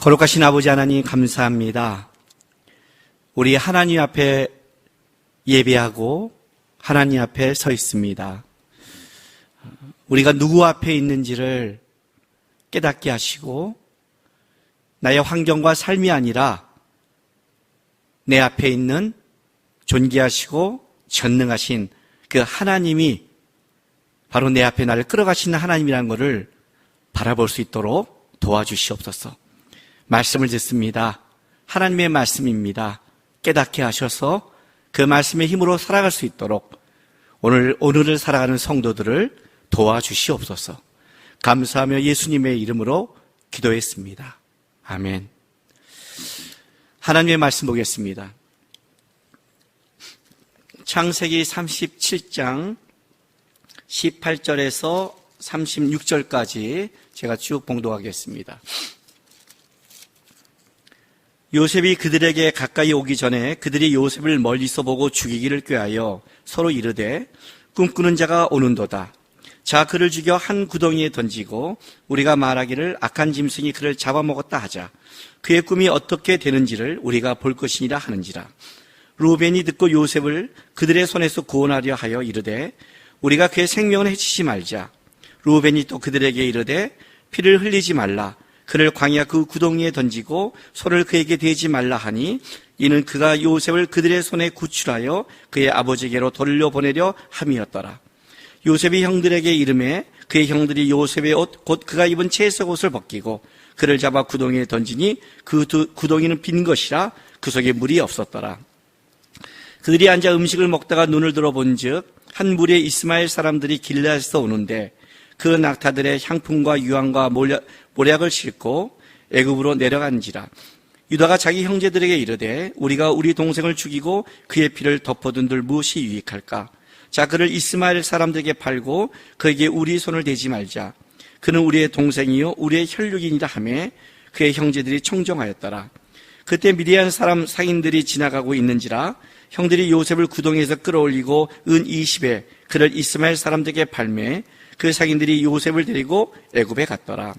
거룩하신 아버지 하나님 감사합니다. 우리 하나님 앞에 예배하고 하나님 앞에 서 있습니다. 우리가 누구 앞에 있는지를 깨닫게 하시고 나의 환경과 삶이 아니라 내 앞에 있는 존귀하시고 전능하신 그 하나님이 바로 내 앞에 나를 끌어가시는 하나님이라는 것을 바라볼 수 있도록 도와주시옵소서. 말씀을 듣습니다. 하나님의 말씀입니다. 깨닫게 하셔서 그 말씀의 힘으로 살아갈 수 있도록 오늘을 살아가는 성도들을 도와주시옵소서. 감사하며 예수님의 이름으로 기도했습니다. 아멘. 하나님의 말씀 보겠습니다. 창세기 37장 18절에서 36절까지 제가 쭉 봉독하겠습니다. 요셉이 그들에게 가까이 오기 전에 그들이 요셉을 멀리서 보고 죽이기를 꾀하여 서로 이르되 꿈꾸는 자가 오는도다. 자, 그를 죽여 한 구덩이에 던지고 우리가 말하기를 악한 짐승이 그를 잡아먹었다 하자. 그의 꿈이 어떻게 되는지를 우리가 볼 것이니라 하는지라. 루벤이 듣고 요셉을 그들의 손에서 구원하려 하여 이르되 우리가 그의 생명을 해치지 말자. 루벤이 또 그들에게 이르되 피를 흘리지 말라. 그를 광야 그 구덩이에 던지고 손을 그에게 대지 말라 하니 이는 그가 요셉을 그들의 손에 구출하여 그의 아버지에게로 돌려보내려 함이었더라. 요셉이 형들에게 이르매 그의 형들이 요셉의 옷 곧 그가 입은 채색 옷을 벗기고 그를 잡아 구덩이에 던지니 그 구덩이는 빈 것이라 그 속에 물이 없었더라. 그들이 앉아 음식을 먹다가 눈을 들어본즉 한 무리의 이스마엘 사람들이 길르앗에서 오는데 그 낙타들의 향품과 유황과 모략을 싣고 애굽으로 내려간지라. 유다가 자기 형제들에게 이르되 우리가 우리 동생을 죽이고 그의 피를 덮어둔들 무엇이 유익할까? 자, 그를 이스마엘 사람들에게 팔고 그에게 우리 손을 대지 말자. 그는 우리의 동생이요 우리의 혈육이니라 하며 그의 형제들이 청정하였더라. 그때 미디안 사람 상인들이 지나가고 있는지라 형들이 요셉을 구덩이에서 끌어올리고 은 20에 그를 이스마엘 사람들에게 팔매 그 상인들이 요셉을 데리고 애굽에 갔더라.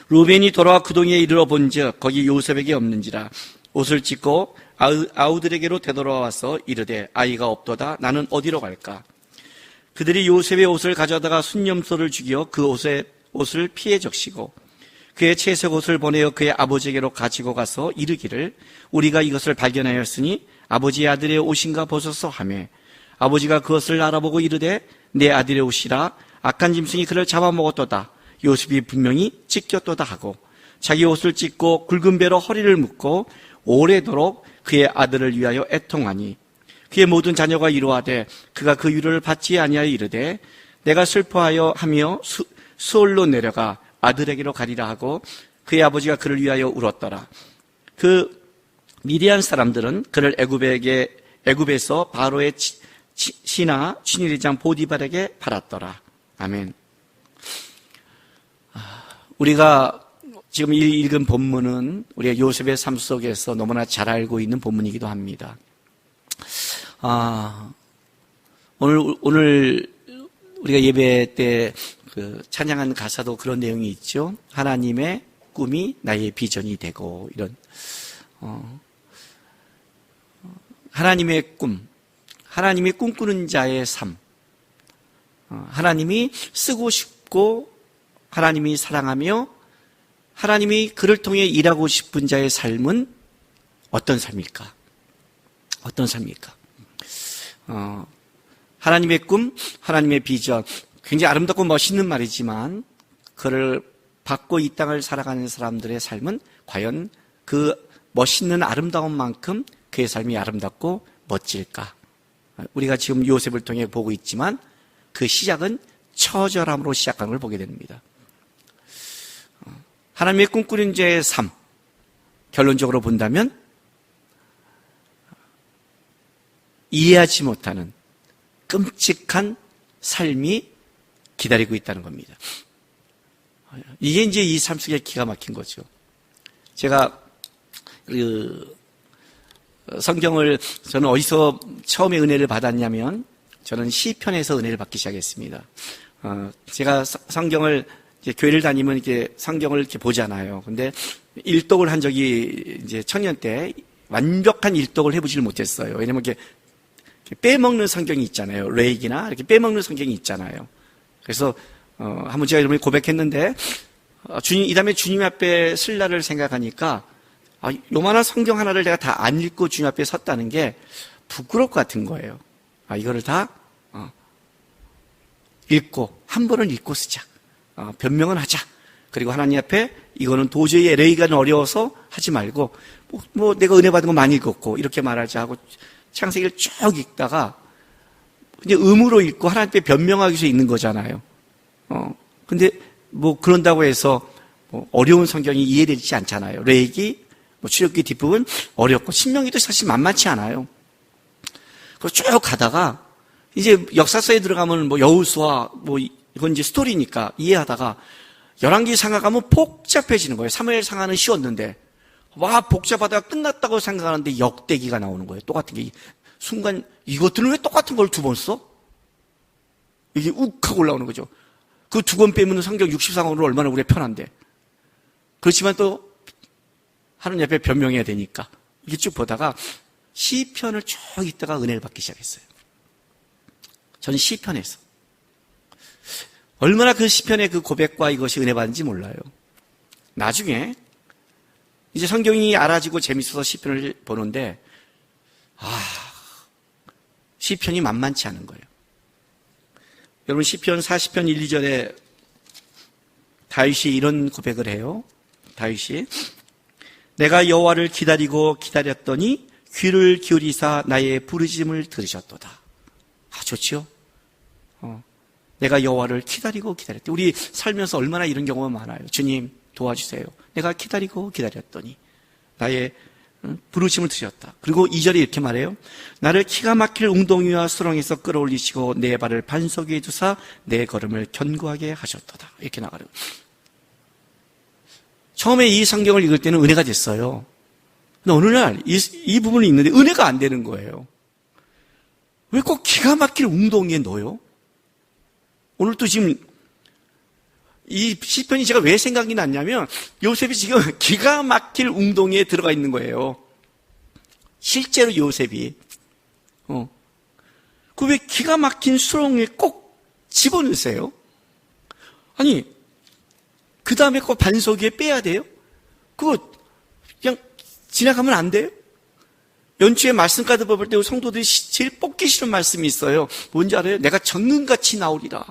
루벤이 돌아와 구덩이에 이르러 본즉 거기 요셉에게 없는지라. 옷을 찢고 아우들에게로 되돌아와서 이르되 아이가 없도다. 나는 어디로 갈까? 그들이 요셉의 옷을 가져다가 순념소를 죽여 그 옷을 피에 적시고 그의 채색 옷을 보내어 그의 아버지에게로 가지고 가서 이르기를 우리가 이것을 발견하였으니 아버지의 아들의 옷인가 보소서 하매 아버지가 그것을 알아보고 이르되 내 아들의 옷이라 악한 짐승이 그를 잡아먹었도다. 요셉이 분명히 찢겼도다 하고 자기 옷을 찢고 굵은 배로 허리를 묶고 오래도록 그의 아들을 위하여 애통하니 그의 모든 자녀가 이루하되 그가 그 위로를 받지 아니하여 이르되 내가 슬퍼하여 하며 수올로 내려가 아들에게로 가리라 하고 그의 아버지가 그를 위하여 울었더라. 그 미디안 사람들은 그를 애굽에서 바로의 신하 친위대장 보디발에게 팔았더라. 아멘. 우리가 지금 읽은 본문은 우리가 요셉의 삶 속에서 너무나 잘 알고 있는 본문이기도 합니다. 오늘 우리가 예배 때 그 찬양한 가사도 그런 내용이 있죠. 하나님의 꿈이 나의 비전이 되고 이런 하나님의 꿈, 하나님이 꿈꾸는 자의 삶, 하나님이 쓰고 싶고 하나님이 사랑하며 하나님이 그를 통해 일하고 싶은 자의 삶은 어떤 삶일까? 어떤 삶일까? 하나님의 꿈, 하나님의 비전, 굉장히 아름답고 멋있는 말이지만 그를 받고 이 땅을 살아가는 사람들의 삶은 과연 그 멋있는 아름다운 만큼 그의 삶이 아름답고 멋질까? 우리가 지금 요셉을 통해 보고 있지만 그 시작은 처절함으로 시작한 걸 보게 됩니다. 하나님의 꿈꾸는 자의 삶, 결론적으로 본다면 이해하지 못하는 끔찍한 삶이 기다리고 있다는 겁니다. 이게 이제 이 삶 속에 기가 막힌 거죠. 제가 성경을 저는 어디서 처음에 은혜를 받았냐면 저는 시편에서 은혜를 받기 시작했습니다. 제가 성경을 교회를 다니면 이렇게 성경을 이렇게 보잖아요. 근데 일독을 한 적이 이제 청년 때 완벽한 일독을 해보지를 못했어요. 왜냐면 이렇게 빼먹는 성경이 있잖아요. 레이기나 이렇게 빼먹는 성경이 있잖아요. 그래서 한번 제가 여러분이 고백했는데 주님, 이 다음에 주님 앞에 쓸 날을 생각하니까 요만한 성경 하나를 내가 다 안 읽고 주님 앞에 섰다는 게 부끄러울 것 같은 거예요. 이거를 다 읽고 한 번은 읽고 쓰자. 변명은 하자. 그리고 하나님 앞에 이거는 도저히 레이가 어려워서 하지 말고 뭐 내가 은혜 받은 거 많이 읽었고 이렇게 말하자 하고 창세기를 쭉 읽다가 이제 의무로 읽고 하나님 앞에 변명하기 위해서 읽는 거잖아요. 근데 뭐 그런다고 해서 뭐 어려운 성경이 이해되지 않잖아요. 레이기, 뭐 출애굽기 뒷부분 어렵고 신명기도 사실 만만치 않아요. 그리고 쭉 가다가 이제 역사서에 들어가면 뭐 여호수아 뭐 이건 이제 스토리니까 이해하다가 열왕기 상하 가면 복잡해지는 거예요. 사무엘 상하는 쉬웠는데 와 복잡하다가 끝났다고 생각하는데 역대기가 나오는 거예요. 똑같은 게 순간 이것들은 왜 똑같은 걸 두 번 써? 이게 욱 하고 올라오는 거죠. 그 두 권 빼면 성경 64권으로 얼마나 우리가 편한데. 그렇지만 또 하나님 앞에 변명해야 되니까 이게 쭉 보다가 시편을 쭉 읽다가 은혜를 받기 시작했어요. 저는 시편에서 얼마나 그 시편의 그 고백과 이것이 은혜 받는지 몰라요. 나중에 이제 성경이 알아지고 재밌어서 시편을 보는데 시편이 만만치 않은 거예요. 여러분 시편 40편 1, 2절에 다윗이 이런 고백을 해요. 다윗이 내가 여호와를 기다리고 기다렸더니 귀를 기울이사 나의 부르짖음을 들으셨도다. 좋지요? 내가 여호와를 기다리고 기다렸더니 우리 살면서 얼마나 이런 경우가 많아요. 주님 도와주세요. 내가 기다리고 기다렸더니 나의 부르심을 들으셨다. 그리고 2절에 이렇게 말해요. 나를 기가 막힐 웅덩이와 수렁에서 끌어올리시고 내 발을 반석 위에 두사 내 걸음을 견고하게 하셨도다. 이렇게 나가요. 처음에 이 성경을 읽을 때는 은혜가 됐어요. 근데 어느 날 이 부분을 읽는데 은혜가 안 되는 거예요. 왜 꼭 기가 막힐 웅덩이에 넣어요? 오늘 또 지금 이 시편이 제가 왜 생각이 났냐면 요셉이 지금 기가 막힐 웅덩이에 들어가 있는 거예요. 실제로 요셉이 그 왜 기가 막힌 수렁에 꼭 집어넣으세요? 아니 그 다음에 꼭 반석 위에 빼야 돼요? 그거 그냥 지나가면 안 돼요? 연초에 말씀까지 뽑을 때 성도들이 제일 뽑기 싫은 말씀이 있어요. 뭔지 알아요? 내가 정금같이 나오리라.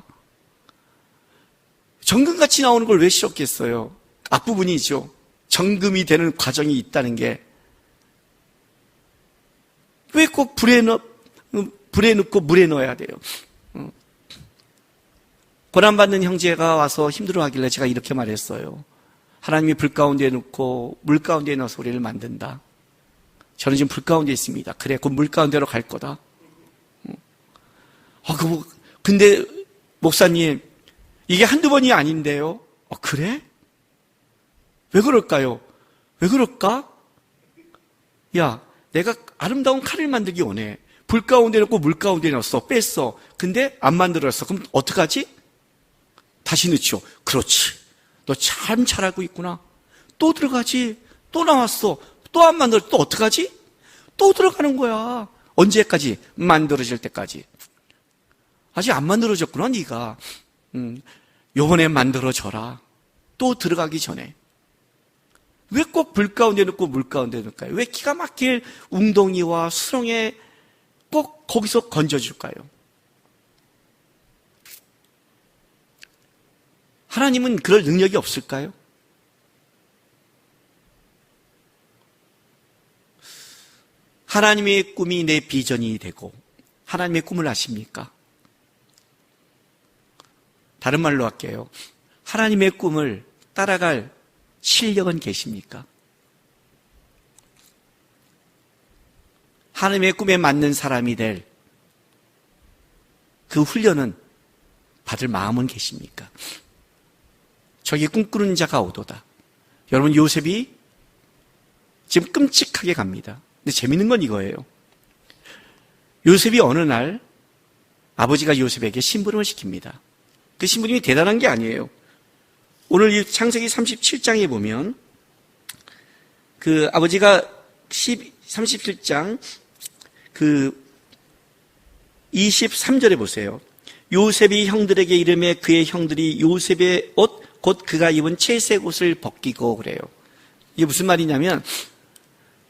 정금같이 나오는 걸 왜 싫었겠어요? 앞부분이죠. 정금이 되는 과정이 있다는 게. 왜 꼭 불에 넣고 물에 넣어야 돼요? 고난받는 형제가 와서 힘들어하길래 제가 이렇게 말했어요. 하나님이 불 가운데 넣고 물 가운데 넣어서 우리를 만든다. 저는 지금 불 가운데 있습니다. 그래, 그 물 가운데로 갈 거다. 근데 목사님 이게 한두 번이 아닌데요. 그래? 왜 그럴까요? 왜 그럴까? 야, 내가 아름다운 칼을 만들기 원해. 불 가운데 넣고 물 가운데 넣었어. 뺐어. 근데 안 만들었어. 그럼 어떡하지? 다시 넣죠. 그렇지. 너 참 잘하고 있구나. 또 들어가지. 또 나왔어. 또 안 만들었어. 또 어떡하지? 또 들어가는 거야. 언제까지? 만들어질 때까지. 아직 안 만들어졌구나, 네가. 요번에 만들어져라. 또 들어가기 전에. 왜 꼭 불 가운데 넣고 물 가운데 넣을까요? 왜 기가 막힐 웅덩이와 수렁에 꼭 거기서 건져줄까요? 하나님은 그럴 능력이 없을까요? 하나님의 꿈이 내 비전이 되고 하나님의 꿈을 아십니까? 다른 말로 할게요. 하나님의 꿈을 따라갈 실력은 계십니까? 하나님의 꿈에 맞는 사람이 될 그 훈련은 받을 마음은 계십니까? 저기 꿈꾸는 자가 오도다. 여러분 요셉이 지금 끔찍하게 갑니다. 근데 재밌는 건 이거예요. 요셉이 어느 날 아버지가 요셉에게 심부름을 시킵니다. 그 심부름이 대단한 게 아니에요. 오늘 이 창세기 37장에 보면 아버지가 37장 23절에 보세요. 요셉이 형들에게 이르매 그의 형들이 요셉의 옷 곧 그가 입은 채색 옷을 벗기고 그래요. 이게 무슨 말이냐면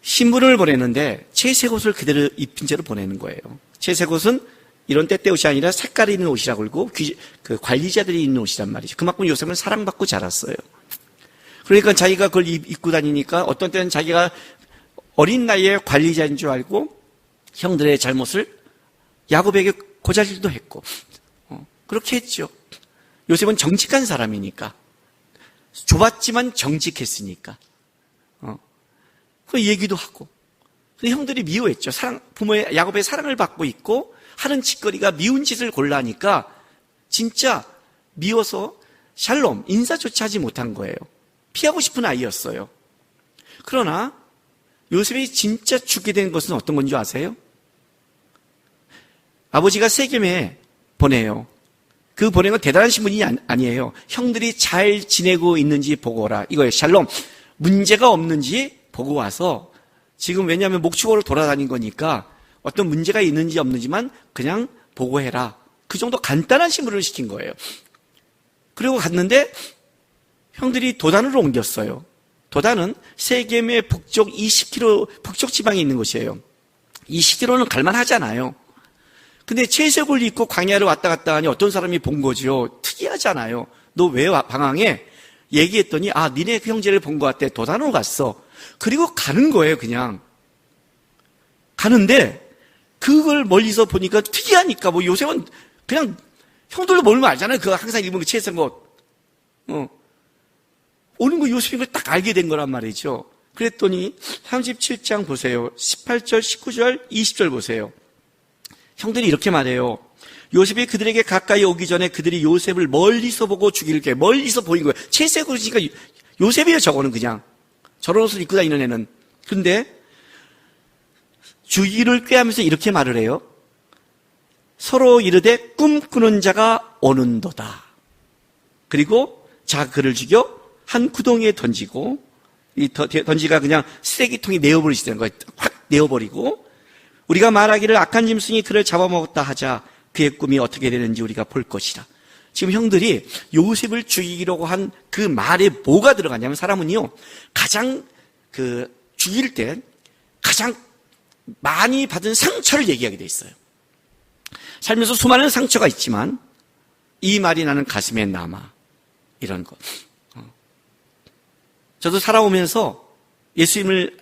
신부를 보내는데 채색 옷을 그대로 입힌 채로 보내는 거예요. 채색 옷은 이런 때때 옷이 아니라 색깔이 있는 옷이라고 그러고 그 관리자들이 입는 옷이란 말이죠. 그만큼 요셉은 사랑받고 자랐어요. 그러니까 자기가 그걸 입고 다니니까 어떤 때는 자기가 어린 나이에 관리자인 줄 알고 형들의 잘못을 야곱에게 고자질도 했고 그렇게 했죠. 요셉은 정직한 사람이니까 좁았지만 정직했으니까 그 얘기도 하고 형들이 미워했죠. 부모의 야곱의 사랑을 받고 있고 하는 짓거리가 미운 짓을 골라 하니까 진짜 미워서 샬롬 인사조차 하지 못한 거예요. 피하고 싶은 아이였어요. 그러나 요셉이 진짜 죽게 된 것은 어떤 건지 아세요? 아버지가 세겜에 보내요. 그 보낸 건 대단한 신분이 아니에요. 형들이 잘 지내고 있는지 보고 오라. 이거예요. 샬롬. 문제가 없는지 보고 와서 지금 왜냐하면 목축으로 돌아다닌 거니까 어떤 문제가 있는지 없는지만 그냥 보고해라. 그 정도 간단한 신분을 시킨 거예요. 그리고 갔는데 형들이 도단으로 옮겼어요. 도단은 세겜의 북쪽 20km 북쪽 지방에 있는 곳이에요. 20km는 갈만하잖아요. 근데 채색을 입고 광야를 왔다 갔다 하니 어떤 사람이 본 거죠. 특이하잖아요. 너 왜 방황해? 얘기했더니 니네 그 형제를 본 것 같아. 도단으로 갔어. 그리고 가는 거예요. 그냥 가는데 그걸 멀리서 보니까 특이하니까 요셉은 그냥 형들도 모르면 알잖아요. 그 항상 입은 그 채색 옷 오는 거 요셉인 걸 딱 알게 된 거란 말이죠. 그랬더니 37장 보세요. 18절, 19절, 20절 보세요. 형들이 이렇게 말해요. 요셉이 그들에게 가까이 오기 전에 그들이 요셉을 멀리서 보고 죽일 게 멀리서 보인 거예요. 채색으로 지니까 요셉이에요. 저거는 그냥 저런 옷을 입고 다니는 애는. 근데 주기를 꾀하면서 이렇게 말을 해요. 서로 이르되 꿈꾸는 자가 오는도다. 그리고 자 그를 죽여 한 구덩이에 던지고 이 던지가 그냥 쓰레기통에 내어버리시는 거예요. 확 내어버리고 우리가 말하기를 악한 짐승이 그를 잡아먹었다 하자 그의 꿈이 어떻게 되는지 우리가 볼 것이라. 지금 형들이 요셉을 죽이려고 한 그 말에 뭐가 들어가냐면 사람은요 가장 죽일 때 가장 많이 받은 상처를 얘기하게 돼 있어요. 살면서 수많은 상처가 있지만 이 말이 나는 가슴에 남아. 이런 것. 저도 살아오면서 예수님을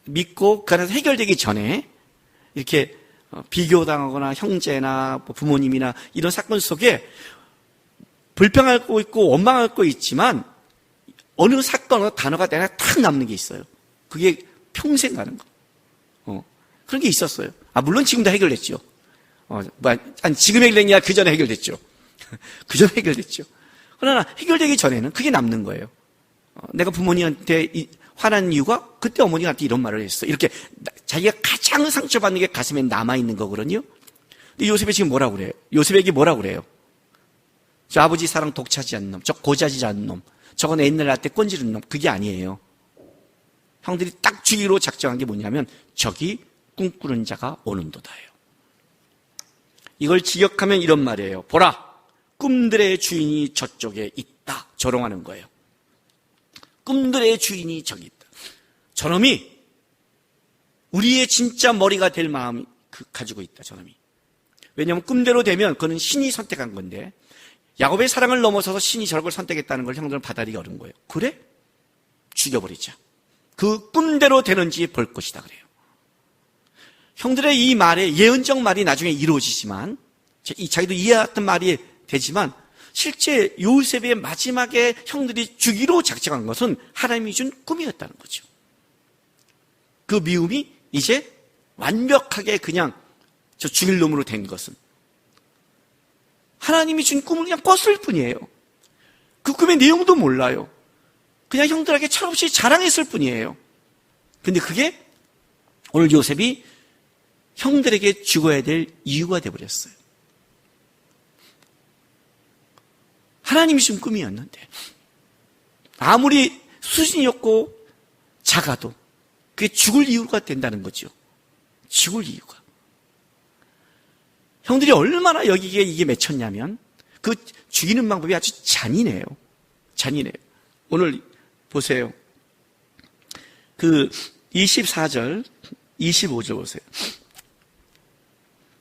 믿고 그 안에서 해결되기 전에 이렇게 비교당하거나 형제나 부모님이나 이런 사건 속에 불평하고 있고 원망하고 있지만 어느 사건, 단어가 내가 탁 남는 게 있어요. 그게 평생 가는 거. 그런 게 있었어요. 물론 지금 다 해결됐죠. 지금 해결됐냐? 그 전에 해결됐죠. 그 전에 해결됐죠. 그러나 해결되기 전에는 그게 남는 거예요. 내가 부모님한테 화난 이유가 그때 어머니가 나한테 이런 말을 했어. 이렇게 자기가 가장 상처받는 게 가슴에 남아있는 거거든요. 근데 요셉이 지금 뭐라고 그래요? 요셉에게 뭐라고 그래요? 저 아버지 사랑 독차지 않는 놈, 저 고자질 않는 놈, 저건 옛날 나한테 꼰지른 놈. 그게 아니에요. 형들이 딱 주기로 작정한 게 뭐냐면 저기 꿈꾸는 자가 오는도다예요. 이걸 직역하면 이런 말이에요. 보라, 꿈들의 주인이 저쪽에 있다. 조롱하는 거예요. 꿈들의 주인이 저기 있다. 저놈이 우리의 진짜 머리가 될 마음을 가지고 있다. 저놈이. 왜냐하면 꿈대로 되면 그는 신이 선택한 건데 야곱의 사랑을 넘어서서 신이 저걸 선택했다는 걸 형들은 받아들이기 어려운 거예요. 그래? 죽여버리자. 그 꿈대로 되는지 볼 것이다 그래요. 형들의 이 말에 예언적 말이 나중에 이루어지지만 자기도 이해했던 말이 되지만 실제 요셉의 마지막에 형들이 주기로 작정한 것은 하나님이 준 꿈이었다는 거죠. 그 미움이 이제 완벽하게 그냥 저 죽일 놈으로 된 것은 하나님이 준 꿈을 그냥 꿨을 뿐이에요. 그 꿈의 내용도 몰라요. 그냥 형들에게 철없이 자랑했을 뿐이에요. 근데 그게 오늘 요셉이 형들에게 죽어야 될 이유가 되어버렸어요. 하나님이 준 꿈이었는데 아무리 수신이었고 작아도 그게 죽을 이유가 된다는 거죠. 죽을 이유가. 형들이 얼마나 여기에 이게 맺혔냐면 그 죽이는 방법이 아주 잔인해요. 잔인해요. 오늘 보세요. 그 24절, 25절 보세요.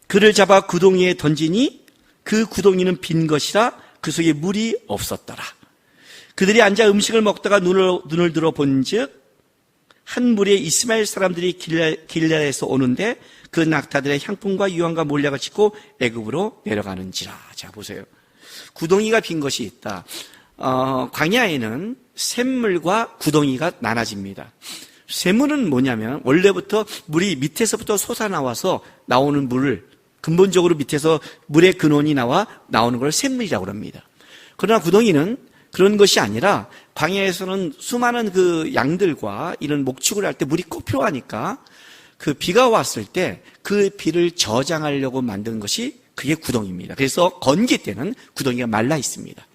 그를 잡아 구덩이에 던지니 그 구덩이는 빈 것이라 그 속에 물이 없었더라. 그들이 앉아 음식을 먹다가 눈을 들어 본즉 한 무리의 이스마엘 사람들이 길라에서 오는데 그 낙타들의 향품과 유황과 몰약을 싣고 애굽으로 내려가는지라. 자, 보세요. 구덩이가 빈 것이 있다. 광야에는 샘물과 구덩이가 나눠집니다. 샘물은 뭐냐면 원래부터 물이 밑에서부터 솟아나와서 나오는 물을 근본적으로 밑에서 물의 근원이 나오는 걸 샘물이라고 합니다. 그러나 구덩이는 그런 것이 아니라 광야에서는 수많은 그 양들과 이런 목축을 할 때 물이 꼭 필요하니까 그 비가 왔을 때 그 비를 저장하려고 만든 것이 그게 구덩이입니다. 그래서 건기 때는 구덩이가 말라 있습니다.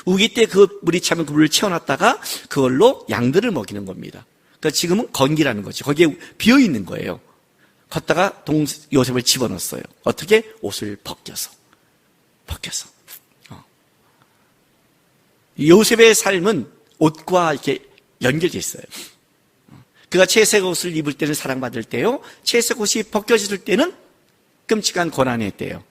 우기 때 그 물이 차면 그 물을 채워놨다가 그걸로 양들을 먹이는 겁니다. 그러니까 지금은 건기라는 거죠. 거기에 비어 있는 거예요. 걷다가 요셉을 집어넣었어요. 어떻게? 옷을 벗겨서. 요셉의 삶은 옷과 이렇게 연결되어 있어요. 그가 채색 옷을 입을 때는 사랑받을 때요, 채색 옷이 벗겨질 때는 끔찍한 고난의 때요.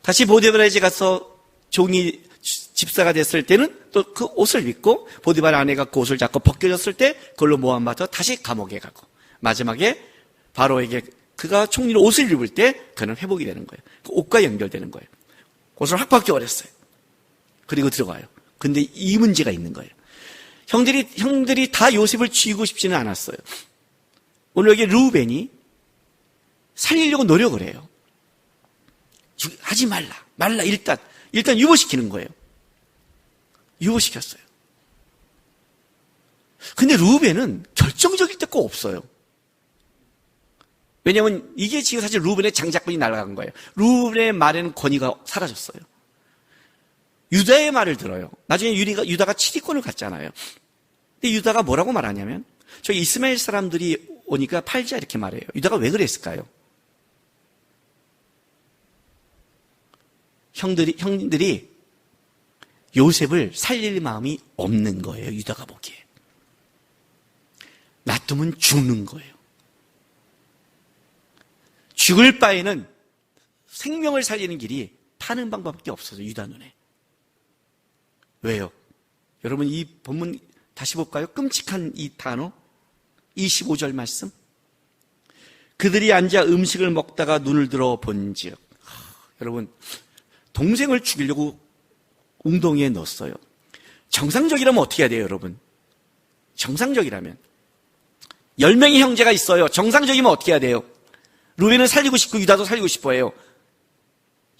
다시 보디발의 집 가서 종이 집사가 됐을 때는 또 그 옷을 입고 보디발 아내가 그 옷을 잡고 벗겨졌을 때 그걸로 모함받아 다시 감옥에 가고 마지막에 바로에게 그가 총리로 옷을 입을 때 그는 회복이 되는 거예요. 그 옷과 연결되는 거예요. 옷을 확 벗겨버렸어요. 그리고 들어가요. 근데 이 문제가 있는 거예요. 형들이 다 요셉을 쥐고 싶지는 않았어요. 오늘 여기 루벤이 살리려고 노력을 해요. 하지 말라. 일단 유보시키는 거예요. 유보시켰어요. 근데 루벤은 결정적일 때 꼭 없어요. 왜냐하면 이게 지금 사실 루벤의 장자권이 날아간 거예요. 루벤의 말에는 권위가 사라졌어요. 유다의 말을 들어요. 나중에 유다가 치리권을 갖잖아요. 근데 유다가 뭐라고 말하냐면 저기 이스마엘 사람들이 오니까 팔자 이렇게 말해요. 유다가 왜 그랬을까요? 형들이 요셉을 살릴 마음이 없는 거예요. 유다가 보기에. 놔두면 죽는 거예요. 죽을 바에는 생명을 살리는 길이 파는 방법밖에 없어서 유다 눈에. 왜요? 여러분 이 본문 다시 볼까요? 끔찍한 이 단어 25절 말씀. 그들이 앉아 음식을 먹다가 눈을 들어 본즉. 여러분 동생을 죽이려고 웅덩이에 넣었어요. 정상적이라면 어떻게 해야 돼요, 여러분? 정상적이라면 10명의 형제가 있어요. 정상적이면 어떻게 해야 돼요? 루벤은 살리고 싶고 유다도 살리고 싶어 해요.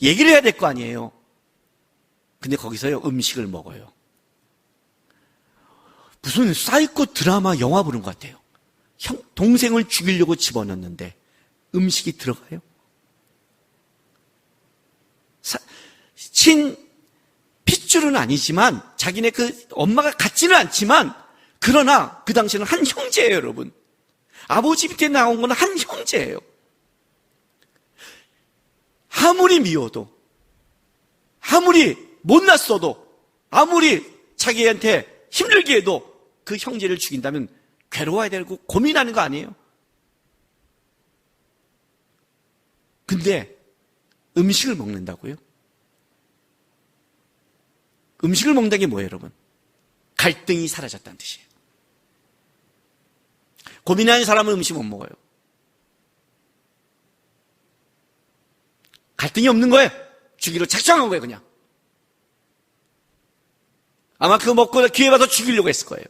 얘기를 해야 될 거 아니에요. 근데 거기서요 음식을 먹어요. 무슨 사이코 드라마 영화 보는 것 같아요. 동생을 죽이려고 집어넣는데 음식이 들어가요? 핏줄은 아니지만 자기네 그 엄마가 같지는 않지만 그러나 그 당시에는 한 형제예요, 여러분. 아버지 밑에 나온 건 한 형제예요. 아무리 미워도, 아무리 못났어도, 아무리 자기한테 힘들게 해도 그 형제를 죽인다면 괴로워야 되고 고민하는 거 아니에요? 근데 음식을 먹는다고요? 음식을 먹는다는 게 뭐예요, 여러분? 갈등이 사라졌다는 뜻이에요. 고민하는 사람은 음식 못 먹어요. 갈등이 없는 거예요. 죽이로 작정한 거예요, 그냥. 아마 그거 먹고 기회 봐서 죽이려고 했을 거예요.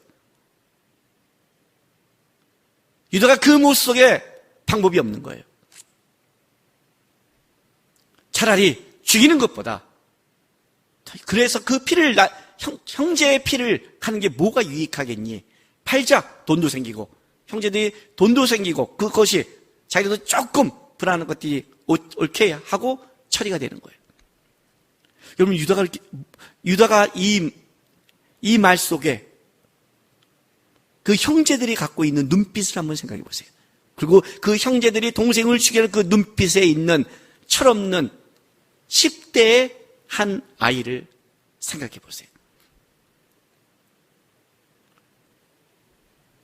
유다가 그 모습 속에 방법이 없는 거예요. 차라리 죽이는 것보다 그래서 그 피를 형제의 피를 하는 게 뭐가 유익하겠니? 팔자 돈도 생기고 형제들이 돈도 생기고 그것이 자기도 조금 불안한 것들이 옳게 하고 처리가 되는 거예요. 여러분 유다가 이 말 속에 그 형제들이 갖고 있는 눈빛을 한번 생각해 보세요. 그리고 그 형제들이 동생을 죽이는 그 눈빛에 있는 철없는 10대의 한 아이를 생각해 보세요.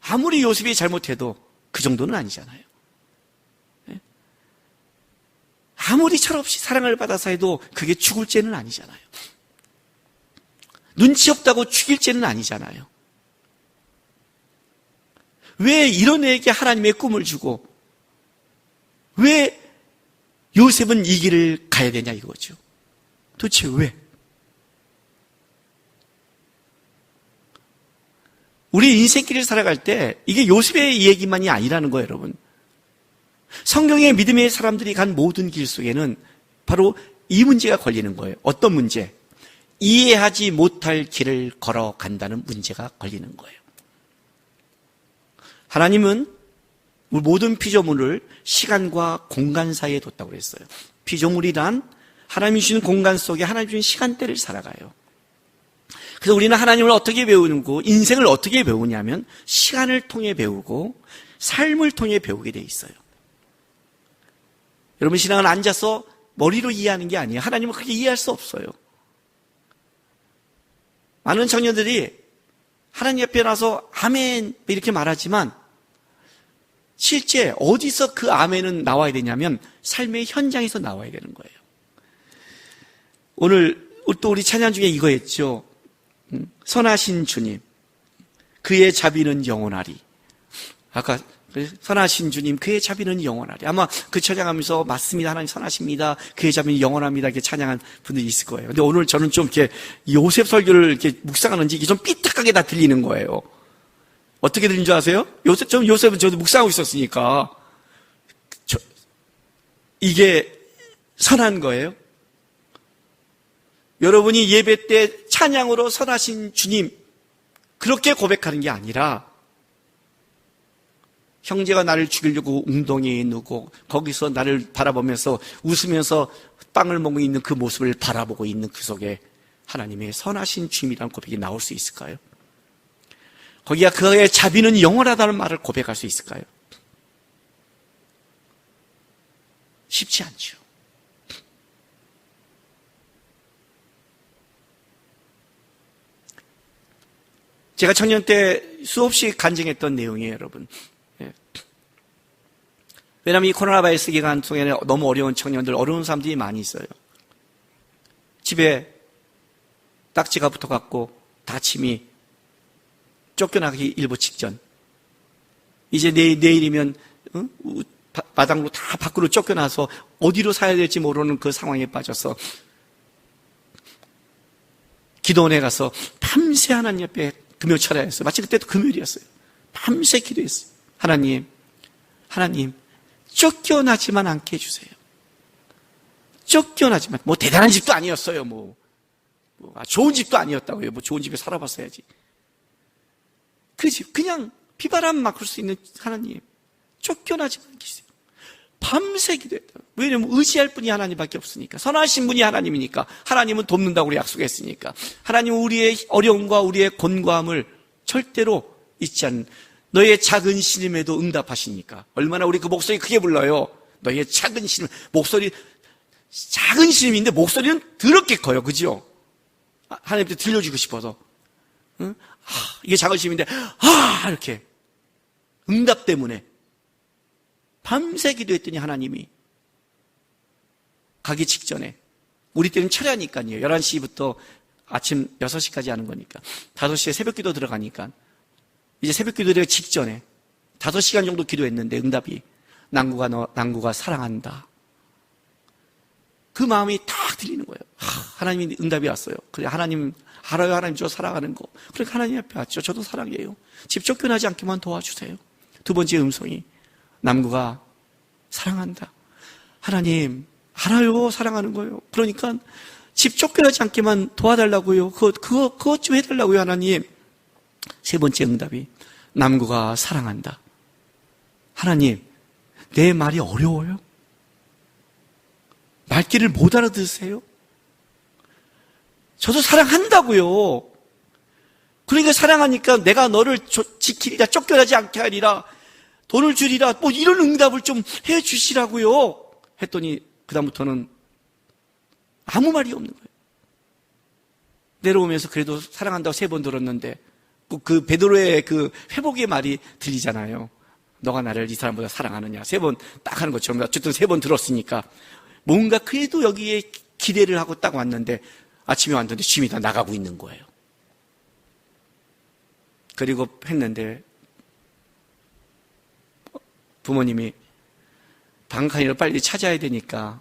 아무리 요셉이 잘못해도 그 정도는 아니잖아요. 아무리 철없이 사랑을 받아서 해도 그게 죽을 죄는 아니잖아요. 눈치 없다고 죽일 죄는 아니잖아요. 왜 이런 애에게 하나님의 꿈을 주고 왜 요셉은 이 길을 가야 되냐 이거죠. 도대체 왜? 우리 인생길을 살아갈 때 이게 요셉의 얘기만이 아니라는 거예요, 여러분. 성경의 믿음의 사람들이 간 모든 길 속에는 바로 이 문제가 걸리는 거예요. 어떤 문제? 이해하지 못할 길을 걸어간다는 문제가 걸리는 거예요. 하나님은 모든 피조물을 시간과 공간 사이에 뒀다고 그랬어요. 피조물이란 하나님이 주신 공간 속에 하나님이 주신 시간대를 살아가요. 그래서 우리는 하나님을 어떻게 배우는고 인생을 어떻게 배우냐면 시간을 통해 배우고 삶을 통해 배우게 돼 있어요. 여러분, 신앙은 앉아서 머리로 이해하는 게 아니에요. 하나님은 그렇게 이해할 수 없어요. 많은 청년들이 하나님 앞에 나서 아멘 이렇게 말하지만 실제 어디서 그 아멘은 나와야 되냐면 삶의 현장에서 나와야 되는 거예요. 오늘 또 우리 찬양 중에 이거 했죠. 선하신 주님, 그의 자비는 영원하리. 아까 선하신 주님, 그의 자비는 영원하리. 아마 그 찬양하면서 맞습니다. 하나님 선하십니다. 그의 자비는 영원합니다. 이렇게 찬양한 분들이 있을 거예요. 근데 오늘 저는 좀 이렇게 요셉 설교를 이렇게 묵상하는지 이게 좀 삐딱하게 다 들리는 거예요. 어떻게 들린 줄 아세요? 요셉은 저도 묵상하고 있었으니까. 이게 선한 거예요? 여러분이 예배 때 찬양으로 선하신 주님, 그렇게 고백하는 게 아니라 형제가 나를 죽이려고 웅덩이에 누고 거기서 나를 바라보면서 웃으면서 빵을 먹고 있는 그 모습을 바라보고 있는 그 속에 하나님의 선하신 주님이라는 고백이 나올 수 있을까요? 거기가 그의 자비는 영원하다는 말을 고백할 수 있을까요? 쉽지 않죠. 제가 청년 때 수없이 간증했던 내용이에요, 여러분. 왜냐하면 이 코로나 바이러스 기간 속에는 너무 어려운 청년들, 어려운 사람들이 많이 있어요. 집에 딱지가 붙어갖고 다침이 쫓겨나기 일보 직전. 이제 내일이면 마당으로 다 밖으로 쫓겨나서 어디로 사야 될지 모르는 그 상황에 빠져서 기도원에 가서 밤새 하나님 앞에 금요 철야했어요. 마치 그때도 금요일이었어요. 밤새 기도했어요. 하나님 쫓겨나지만 않게 해주세요. 쫓겨나지만, 대단한 집도 아니었어요. 좋은 집도 아니었다고요. 좋은 집에 살아봤어야지. 그 집, 그냥 비바람 막을 수 있는 하나님, 쫓겨나지만 않게 해주세요. 밤새 기도했다. 왜냐면 의지할 분이 하나님밖에 없으니까. 선하신 분이 하나님이니까. 하나님은 돕는다고 우리 약속했으니까. 하나님은 우리의 어려움과 우리의 곤고함을 절대로 잊지 않는, 너의 작은 신임에도 응답하시니까. 얼마나 우리 그 목소리 크게 불러요. 너의 작은 신임, 목소리, 작은 신임인데 목소리는 더럽게 커요. 그죠? 하나님한테 들려주고 싶어서. 응? 이게 작은 신임인데, 이렇게. 응답 때문에. 밤새 기도했더니 하나님이 가기 직전에, 우리 때는 철야니까요. 11시부터 아침 6시까지 하는 거니까. 5시에 새벽 기도 들어가니까. 이제 새벽 기도 들어가기 직전에 5시간 정도 기도했는데 응답이, 난구가 사랑한다. 그 마음이 딱 들리는 거예요. 하나님이 응답이 왔어요. 그래, 하나님, 알아요. 하나님 저 사랑하는 거. 그러니까 하나님 앞에 왔죠. 저도 사랑해요. 집 쫓겨나지 않게만 도와주세요. 두 번째 음성이, 남구가 사랑한다. 하나님, 알아요. 사랑하는 거예요. 그러니까 집 쫓겨나지 않게만 도와달라고요. 그것 좀 해달라고요, 하나님. 세 번째 응답이, 남구가 사랑한다. 하나님, 내 말이 어려워요? 말귀를 못 알아들으세요? 저도 사랑한다고요. 그러니까 사랑하니까 내가 너를 지키리라, 쫓겨나지 않게 하리라, 돈을 주리라, 뭐 이런 응답을 좀 해주시라고요. 했더니 그다음부터는 아무 말이 없는 거예요. 내려오면서 그래도 사랑한다고 3번 들었는데 그 베드로의 그 회복의 말이 들리잖아요. 너가 나를 이 사람보다 사랑하느냐. 3번 딱 하는 것처럼 어쨌든 3번 들었으니까 뭔가 그래도 여기에 기대를 하고 딱 왔는데 아침에 왔는데 짐이 다 나가고 있는 거예요. 그리고 했는데 부모님이 방칸이를 빨리 찾아야 되니까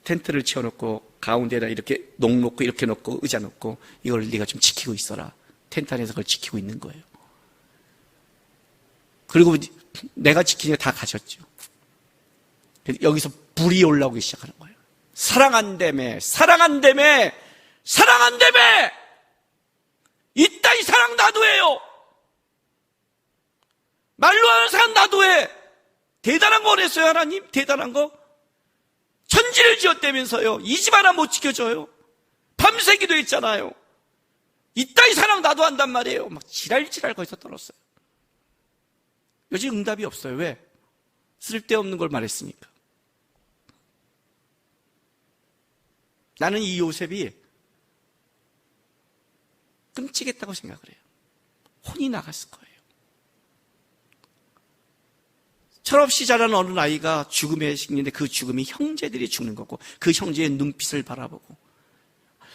텐트를 치워놓고 가운데다 이렇게 녹 놓고 이렇게 놓고 의자 놓고 이걸 네가 좀 지키고 있어라. 텐트 안에서 그걸 지키고 있는 거예요. 그리고 내가 지키니까 다 가셨죠. 여기서 불이 올라오기 시작하는 거예요. 사랑한다며, 사랑한다며, 사랑한다며! 이따위 사랑 나도 해요. 말로 하는 사랑 나도 해. 대단한 거 원했어요, 하나님? 대단한 거? 천지를 지었다면서요. 이 집 하나 못 지켜줘요. 밤새 기도했잖아요. 이따위 사랑 나도 한단 말이에요. 막 지랄지랄 거기서 떨었어요. 요즘 응답이 없어요. 왜? 쓸데없는 걸 말했으니까. 나는 이 요셉이 끔찍했다고 생각을 해요. 혼이 나갔을 거예요. 철없이 자란 어느 아이가 죽음에 식는데 그 죽음이 형제들이 죽는 거고 그 형제의 눈빛을 바라보고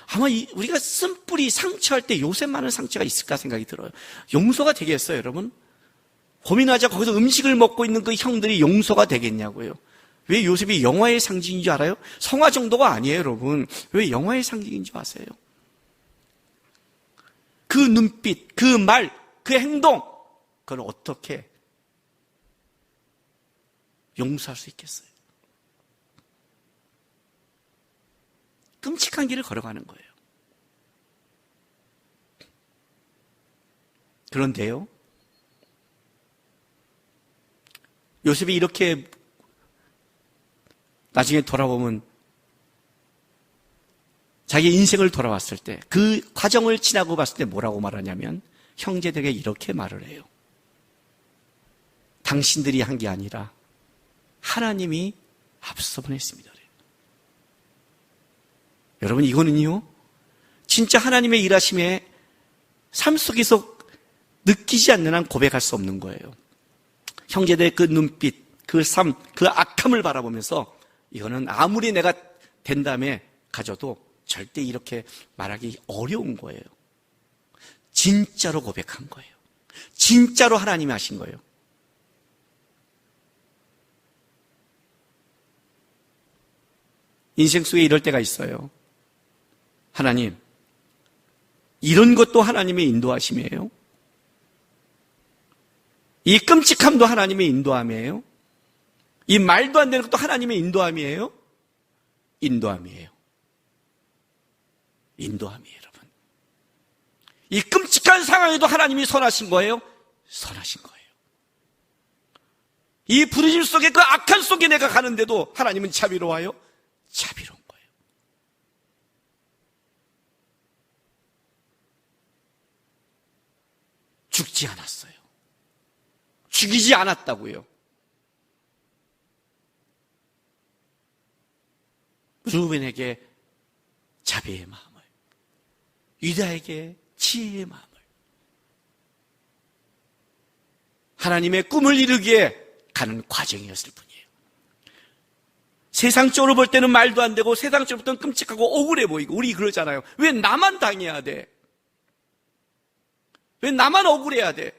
아마 우리가 쓴뿌리 상처할 때 요셉만한 상처가 있을까 생각이 들어요. 용서가 되겠어요, 여러분? 고민하자. 거기서 음식을 먹고 있는 그 형들이 용서가 되겠냐고요. 왜 요셉이 영화의 상징인 줄 알아요? 성화 정도가 아니에요, 여러분. 왜 영화의 상징인 줄 아세요? 그 눈빛, 그 말, 그 행동, 그걸 어떻게 용서할 수 있겠어요? 끔찍한 길을 걸어가는 거예요. 그런데요, 요셉이 이렇게 나중에 돌아보면 자기 인생을 돌아왔을 때 그 과정을 지나고 봤을 때 뭐라고 말하냐면 형제들에게 이렇게 말을 해요. 당신들이 한 게 아니라 하나님이 앞서 보냈습니다. 여러분, 이거는요 진짜 하나님의 일하심에 삶 속에서 느끼지 않는 한 고백할 수 없는 거예요. 형제들의 그 눈빛, 그 삶, 그 악함을 바라보면서 이거는 아무리 내가 된다음에 가져도 절대 이렇게 말하기 어려운 거예요. 진짜로 고백한 거예요. 진짜로 하나님이 하신 거예요. 인생 속에 이럴 때가 있어요. 하나님, 이런 것도 하나님의 인도하심이에요? 이 끔찍함도 하나님의 인도함이에요? 이 말도 안 되는 것도 하나님의 인도함이에요? 인도함이에요. 인도함이에요, 여러분. 이 끔찍한 상황에도 하나님이 선하신 거예요? 선하신 거예요. 이 부르심 속에 그 악한 속에 내가 가는데도 하나님은 자비로워요? 자비로운 거예요. 죽지 않았어요. 죽이지 않았다고요. 루벤에게 자비의 마음을, 유다에게 지혜의 마음을, 하나님의 꿈을 이루기에 가는 과정이었을 뿐이에요. 세상적으로 볼 때는 말도 안 되고 세상적으로 볼 때는 끔찍하고 억울해 보이고 우리 그러잖아요. 왜 나만 당해야 돼? 왜 나만 억울해야 돼?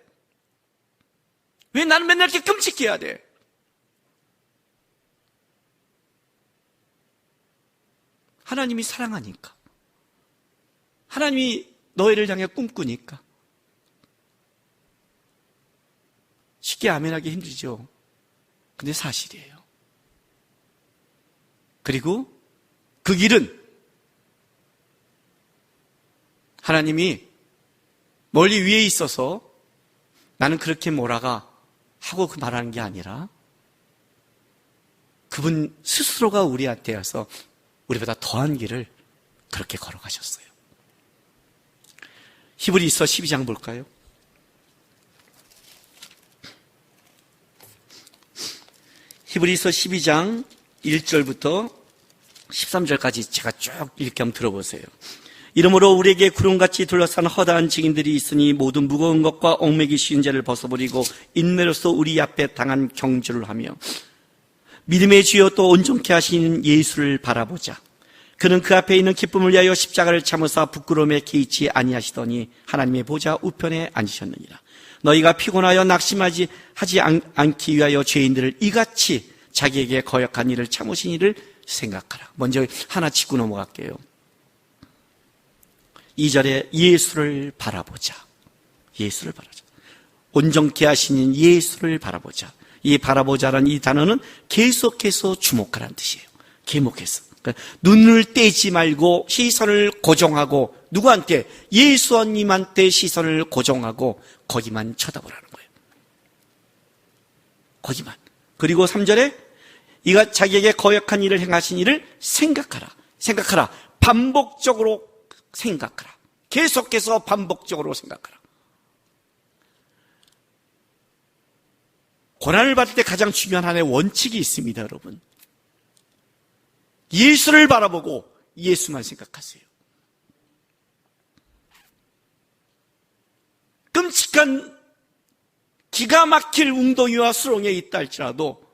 왜 나는 맨날 이렇게 끔찍해야 돼? 하나님이 사랑하니까. 하나님이 너희를 향해 꿈꾸니까. 쉽게 아멘하기 힘들죠. 근데 사실이에요. 그리고 그 길은 하나님이 멀리 위에 있어서 나는 그렇게 몰아가 하고 그 말하는 게 아니라 그분 스스로가 우리한테 와서 우리보다 더한 길을 그렇게 걸어가셨어요. 히브리서 12장 볼까요? 히브리서 12장 1절부터 13절까지 제가 쭉 읽게 한번 들어보세요. 이러므로 우리에게 구름같이 둘러싼 허다한 증인들이 있으니 모든 무거운 것과 얽매기 쉬운 죄를 벗어버리고 인내로서 우리 앞에 당한 경주를 하며 믿음의 주여 또 온전케 하시는 예수를 바라보자. 그는 그 앞에 있는 기쁨을 위하여 십자가를 참으사 부끄러움에 개의치 아니하시더니 하나님의 보좌 우편에 앉으셨느니라. 너희가 피곤하여 낙심하지 않기 위하여 죄인들을 이같이 자기에게 거역한 일을 참으신 일을 생각하라. 먼저 하나 짚고 넘어갈게요. 2절에 예수를 바라보자. 예수를 바라보자. 온전케 하시는 예수를 바라보자. 이 바라보자라는 이 단어는 계속해서 주목하라는 뜻이에요. 계속해서. 그러니까 눈을 떼지 말고 시선을 고정하고 누구한테? 예수님한테 시선을 고정하고 거기만 쳐다보라는 거예요. 거기만. 그리고 3절에 이가 자기에게 거역한 일을 행하신 일을 생각하라. 생각하라. 반복적으로 생각하라. 계속해서 반복적으로 생각하라. 고난을 받을 때 가장 중요한 하나의 원칙이 있습니다, 여러분. 예수를 바라보고 예수만 생각하세요. 끔찍한 기가 막힐 웅덩이와 수렁에 있다 할지라도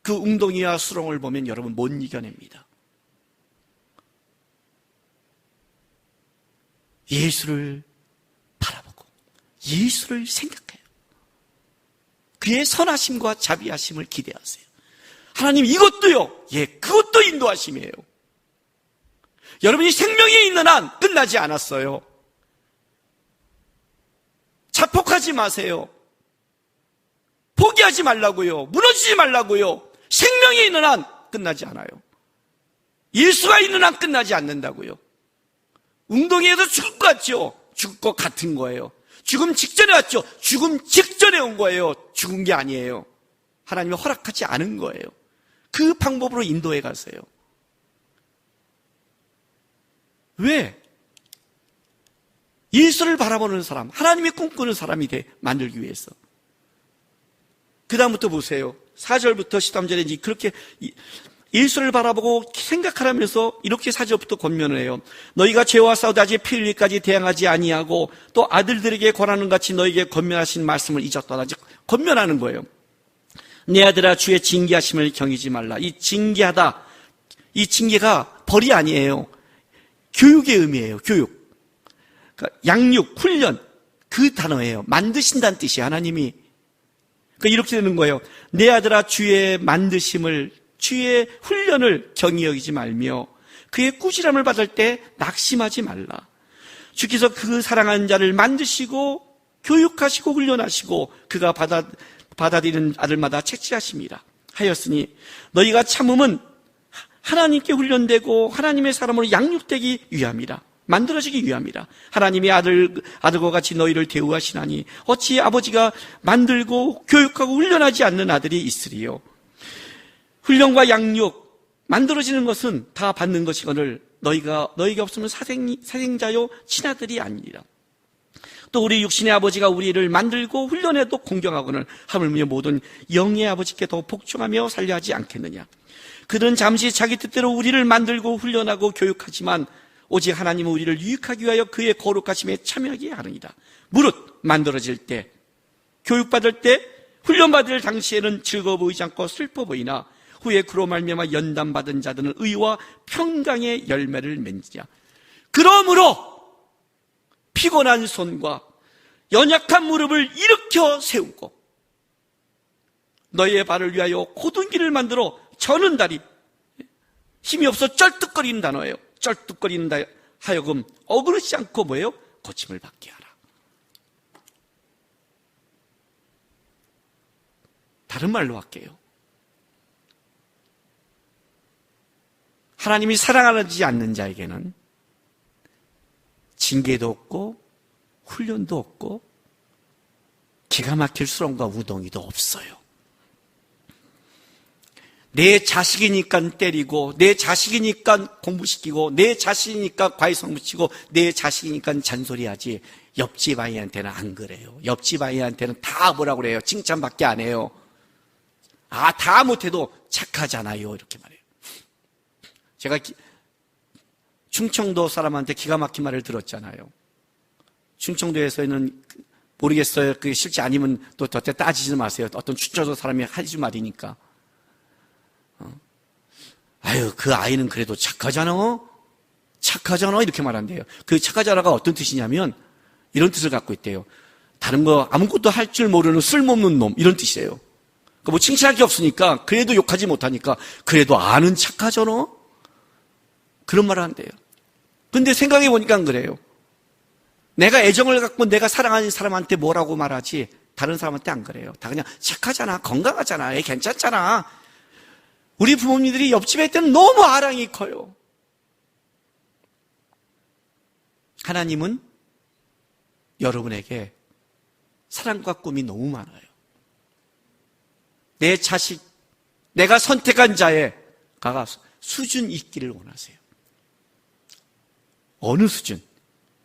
그 웅덩이와 수렁을 보면 여러분 못 이겨냅니다. 예수를 바라보고 예수를 생각해요. 그의 선하심과 자비하심을 기대하세요. 하나님 이것도요. 예, 그것도 인도하심이에요. 여러분이 생명이 있는 한 끝나지 않았어요. 자폭하지 마세요. 포기하지 말라고요. 무너지지 말라고요. 생명이 있는 한 끝나지 않아요. 예수가 있는 한 끝나지 않는다고요. 웅덩이에서 죽을 것 같죠? 죽을 것 같은 거예요. 죽음 직전에 왔죠? 죽음 직전에 온 거예요. 죽은 게 아니에요. 하나님이 허락하지 않은 거예요. 그 방법으로 인도해 가세요. 왜? 예수를 바라보는 사람, 하나님이 꿈꾸는 사람이 만들기 위해서. 그 다음부터 보세요. 4절부터 13절에 그렇게 예수를 바라보고 생각하라면서 이렇게 4절부터 권면을 해요. 너희가 죄와 싸우다지 피 흘리기까지 대항하지 아니하고 또 아들들에게 권하는 같이 너희에게 권면하신 말씀을 잊었더라. 권면하는 거예요. 내 아들아 주의 징계하심을 경이지 말라. 이 징계하다, 이 징계가 벌이 아니에요. 교육의 의미예요. 교육. 그러니까 양육, 훈련, 그 단어예요. 만드신다는 뜻이에요. 하나님이. 그러니까 이렇게 되는 거예요. 내 아들아 주의 만드심을, 주의 훈련을 경히 여기지 말며 그의 꾸지람을 받을 때 낙심하지 말라. 주께서 그 사랑하는 자를 만드시고 교육하시고 훈련하시고 그가 받아들이는 아들마다 책지하십니다. 하였으니 너희가 참음은 하나님께 훈련되고 하나님의 사람으로 양육되기 위함이라. 만들어지기 위함이라. 하나님이 아들과 같이 너희를 대우하시나니 어찌 아버지가 만들고 교육하고 훈련하지 않는 아들이 있으리요. 훈련과 양육, 만들어지는 것은 다 받는 것이거늘 너희가 없으면 사생자요 친아들이 아니니라. 또 우리 육신의 아버지가 우리를 만들고 훈련해도 공경하거늘 하물며 모든 영의 아버지께 더 복종하며 살려하지 않겠느냐. 그들은 잠시 자기 뜻대로 우리를 만들고 훈련하고 교육하지만 오직 하나님은 우리를 유익하기 위하여 그의 거룩하심에 참여하게 하느니라. 무릇 만들어질 때, 교육받을 때, 훈련받을 당시에는 즐거워 보이지 않고 슬퍼 보이나 후에 그로 말미암아 연단받은 자들은 의와 평강의 열매를 맺느니라. 그러므로 피곤한 손과 연약한 무릎을 일으켜 세우고 너희의 발을 위하여 곧은 길을 만들어 저는 다리, 힘이 없어 쩔뚝거리는 단어예요. 쩔뚝거리는 하여금 어그러지 않고 뭐예요? 고침을 받게 하라. 다른 말로 할게요. 하나님이 사랑하지 않는 자에게는 징계도 없고 훈련도 없고 기가 막힐 수렁과 우덩이도 없어요. 내 자식이니까 때리고 내 자식이니까 공부시키고 내 자식이니까 과외성 붙이고 내 자식이니까 잔소리하지 옆집 아이한테는 안 그래요. 옆집 아이한테는 다 뭐라고 그래요? 칭찬밖에 안 해요. 다 못해도 착하잖아요. 이렇게 말해요. 제가 충청도 사람한테 기가 막힌 말을 들었잖아요. 충청도에서는 모르겠어요. 그게 실제 아니면 또 덧대 따지지 마세요. 어떤 충청도 사람이 하지 말이니까. 아유, 그 아이는 그래도 착하잖아. 착하잖아. 이렇게 말한대요. 그 착하잖아가 어떤 뜻이냐면 이런 뜻을 갖고 있대요. 다른 거 아무것도 할 줄 모르는 쓸모없는 놈, 이런 뜻이에요. 뭐 칭찬할 게 없으니까, 그래도 욕하지 못하니까 그래도 아는 착하잖아. 그런 말을 한대요. 근데 생각해 보니까 안 그래요. 내가 애정을 갖고 내가 사랑하는 사람한테 뭐라고 말하지 다른 사람한테 안 그래요. 다 그냥 착하잖아, 건강하잖아, 애 괜찮잖아. 우리 부모님들이 옆집에 있을 때는 너무 아랑이 커요. 하나님은 여러분에게 사랑과 꿈이 너무 많아요. 내 자식, 내가 선택한 자가 수준 있기를 원하세요. 어느 수준?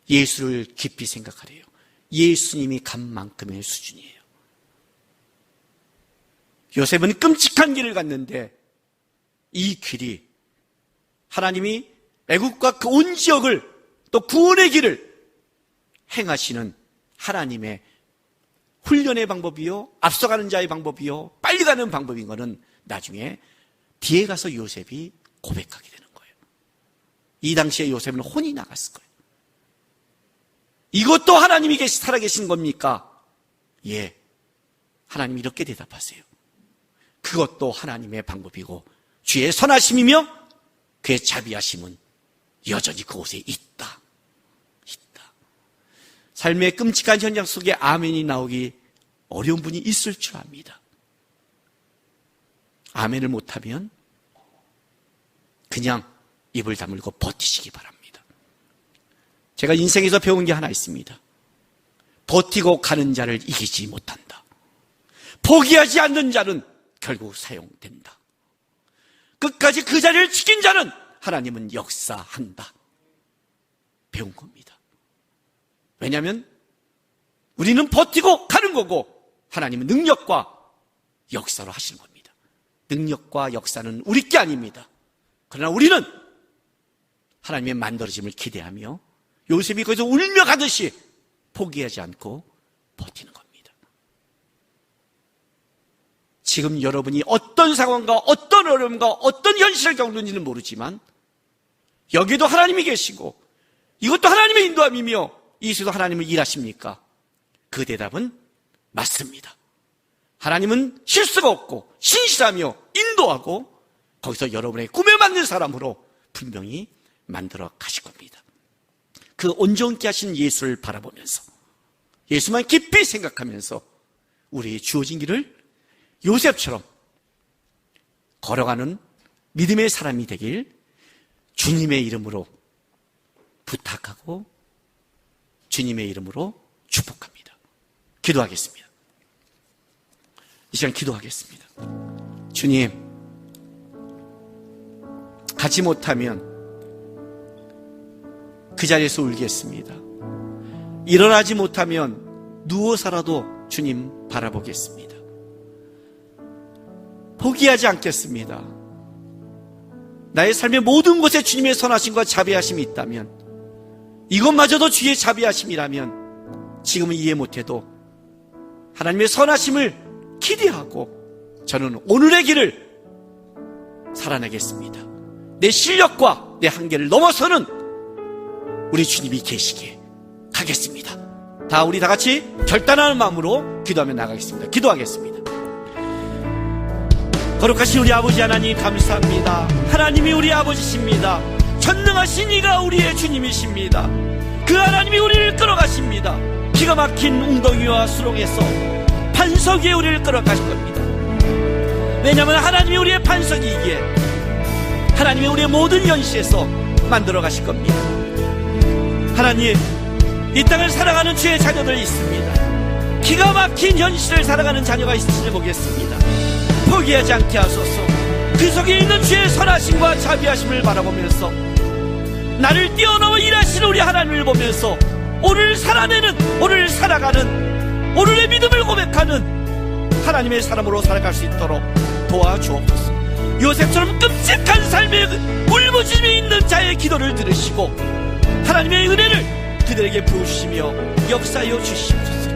예수를 깊이 생각하래요. 예수님이 간 만큼의 수준이에요. 요셉은 끔찍한 길을 갔는데 이 길이 하나님이 애국과 그 온 지역을 또 구원의 길을 행하시는 하나님의 훈련의 방법이요, 앞서가는 자의 방법이요, 빨리 가는 방법인 것은 나중에 뒤에 가서 요셉이 고백하게 되는 거예요. 이 당시에 요셉은 혼이 나갔을 거예요. 이것도 하나님이 살아계신 겁니까? 예. 하나님이 이렇게 대답하세요. 그것도 하나님의 방법이고 주의 선하심이며 그의 자비하심은 여전히 그곳에 있다. 삶의 끔찍한 현장 속에 아멘이 나오기 어려운 분이 있을 줄 압니다. 아멘을 못하면 그냥 입을 다물고 버티시기 바랍니다. 제가 인생에서 배운 게 하나 있습니다. 버티고 가는 자를 이기지 못한다. 포기하지 않는 자는 결국 사용된다. 끝까지 그 자리를 지킨 자는 하나님은 역사한다. 배운 겁니다. 왜냐하면 우리는 버티고 가는 거고 하나님은 능력과 역사로 하시는 겁니다. 능력과 역사는 우리 게 아닙니다. 그러나 우리는 하나님의 만들어짐을 기대하며 요셉이 거기서 울며 가듯이 포기하지 않고 버티는 겁니다. 지금 여러분이 어떤 상황과 어떤 어려움과 어떤 현실을 겪는지는 모르지만 여기도 하나님이 계시고 이것도 하나님의 인도함이며 이것도 하나님은 일하십니까? 그 대답은 맞습니다. 하나님은 실수가 없고 신실하며 인도하고 거기서 여러분의 꿈에 맞는 사람으로 분명히 만들어 가실 겁니다. 그 온전케 하신 예수를 바라보면서 예수만 깊이 생각하면서 우리의 주어진 길을 요셉처럼 걸어가는 믿음의 사람이 되길 주님의 이름으로 부탁하고 주님의 이름으로 축복합니다. 기도하겠습니다. 이 시간 기도하겠습니다. 주님, 가지 못하면 그 자리에서 울겠습니다. 일어나지 못하면 누워서라도 주님 바라보겠습니다. 포기하지 않겠습니다. 나의 삶의 모든 곳에 주님의 선하심과 자비하심이 있다면 이것마저도 주의 자비하심이라면 지금은 이해 못해도 하나님의 선하심을 기대하고 저는 오늘의 길을 살아내겠습니다. 내 실력과 내 한계를 넘어서는 우리 주님이 계시기에 가겠습니다. 우리 다 같이 결단하는 마음으로 기도하며 나가겠습니다. 기도하겠습니다. 거룩하신 우리 아버지 하나님 감사합니다. 하나님이 우리 아버지십니다. 전능하신 이가 우리의 주님이십니다. 그 하나님이 우리를 끌어가십니다. 기가 막힌 웅덩이와 수렁에서 반석 위에 우리를 끌어가실 겁니다. 왜냐하면 하나님이 우리의 반석이기에 하나님이 우리의 모든 현실에서 만들어 가실 겁니다. 하나님, 이 땅을 살아가는 주의 자녀들이 있습니다. 기가 막힌 현실을 살아가는 자녀가 있을지 보겠습니다. 포기하지 않게 하소서. 그 속에 있는 주의 선하심과 자비하심을 바라보면서 나를 뛰어넘어 일하시는 우리 하나님을 보면서 오늘 살아내는, 오늘 살아가는, 오늘의 믿음을 고백하는 하나님의 사람으로 살아갈 수 있도록 도와주옵소서. 요셉처럼 끔찍한 삶의 울부짖음이 있는 자의 기도를 들으시고 하나님의 은혜를 그들에게 부으시며 역사하여 주시옵소서.